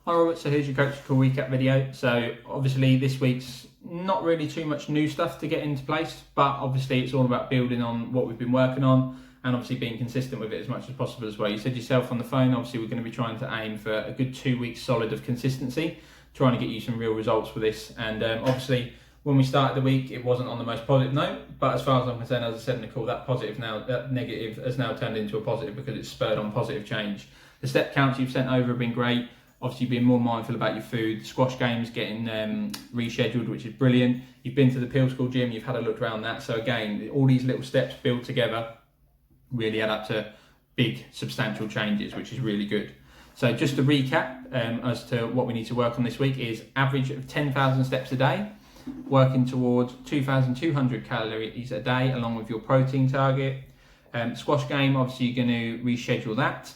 Hi Robert, so here's your Coach Call recap video. So obviously this week's not really too much new stuff to get into place, but obviously it's all about building on what we've been working on and obviously being consistent with it as much as possible as well. You said yourself on the phone, obviously we're going to be trying to aim for a good 2 weeks solid of consistency, trying to get you some real results with this. And obviously when we started the week, it wasn't on the most positive note, but as far as I'm concerned, as I said in the call, that negative has now turned into a positive because it's spurred on positive change. The step counts you've sent over have been great. Obviously, being more mindful about your food. The squash game's getting rescheduled, which is brilliant. You've been to the Peel School gym, you've had a look around that. So again, all these little steps built together really add up to big, substantial changes, which is really good. So just to recap as to what we need to work on this week is average of 10,000 steps a day, working towards 2,200 calories a day, along with your protein target. Squash game, obviously you're going to reschedule that.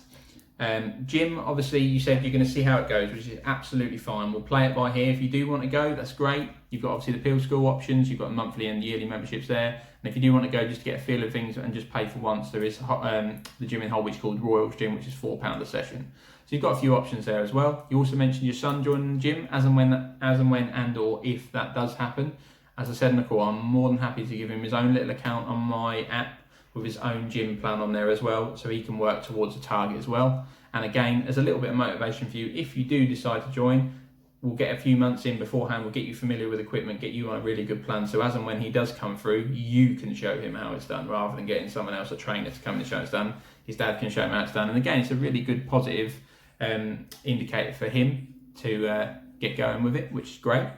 Gym, obviously you said you're going to see how it goes, which is absolutely fine. We'll play it by here. If you do want to go, that's great. You've got obviously the Peel School options, you've got monthly and yearly memberships there. And if you do want to go just to get a feel of things and just pay for once, there is the gym in Holwich called Royals Gym, which is £4 a session. So you've got a few options there as well. You also mentioned your son joining the gym as and when and or if that does happen. As I said in the call, I'm more than happy to give him his own little account on my app with his own gym plan on there as well, so he can work towards a target as well. And again, as a little bit of motivation for you, if you do decide to join, we'll get a few months in beforehand, we'll get you familiar with equipment, get you on a really good plan, so as and when he does come through, you can show him how it's done, rather than getting someone else, a trainer, to come in and show it's done. His dad can show him how it's done, and again, it's a really good positive indicator for him to get going with it, which is great.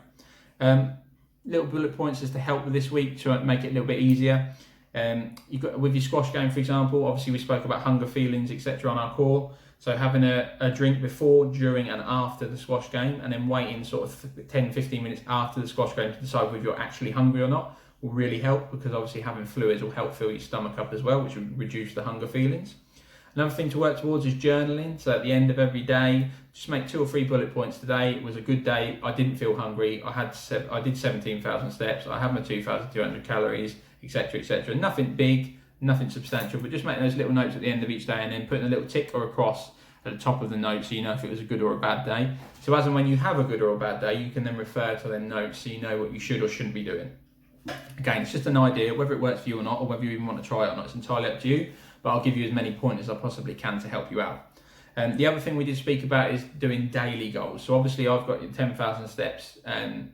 Little bullet points as to help with this week to make it a little bit easier. You've got with your squash game, for example, obviously we spoke about hunger feelings, etc. on our core. So having a drink before, during and after the squash game, and then waiting sort of 10-15 minutes after the squash game to decide whether you're actually hungry or not will really help, because obviously having fluids will help fill your stomach up as well, which will reduce the hunger feelings. Another thing to work towards is journaling. So at the end of every day, just make 2 or 3 bullet points. Today it was a good day. I didn't feel hungry. I did 17,000 steps. I had my 2,200 calories, etc., etc. Nothing big, nothing substantial, but just making those little notes at the end of each day and then putting a little tick or a cross at the top of the note so you know if it was a good or a bad day. So as and when you have a good or a bad day, you can then refer to them notes so you know what you should or shouldn't be doing. Again, it's just an idea, whether it works for you or not, or whether you even want to try it or not, it's entirely up to you, but I'll give you as many pointers as I possibly can to help you out. The other thing we did speak about is doing daily goals. So obviously I've got 10,000 steps and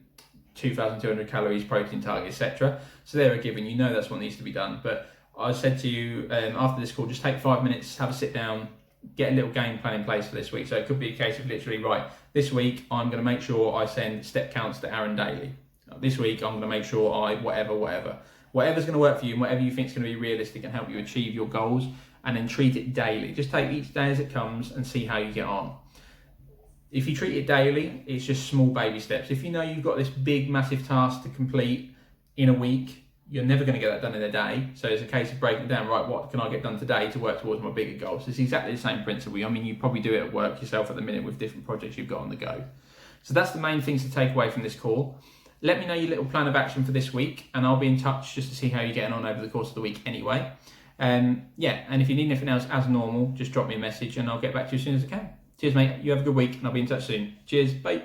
2,200 calories, protein target, etc. So they're a given, you know that's what needs to be done. But I said to you after this call, just take 5 minutes, have a sit down, get a little game plan in place for this week. So it could be a case of literally, right, this week I'm going to make sure I send step counts to Aaron daily. This week I'm going to make sure whatever's going to work for you and whatever you think is going to be realistic and help you achieve your goals, and then treat it daily. Just take each day as it comes and see how you get on. If you treat it daily, it's just small baby steps. If you know you've got this big, massive task to complete in a week, you're never going to get that done in a day. So it's a case of breaking it down, right, what can I get done today to work towards my bigger goals? It's exactly the same principle. I mean, you probably do it at work yourself at the minute with different projects you've got on the go. So that's the main things to take away from this call. Let me know your little plan of action for this week, and I'll be in touch just to see how you're getting on over the course of the week anyway. And if you need anything else as normal, just drop me a message and I'll get back to you as soon as I can. Cheers, mate. You have a good week and I'll be in touch soon. Cheers. Bye.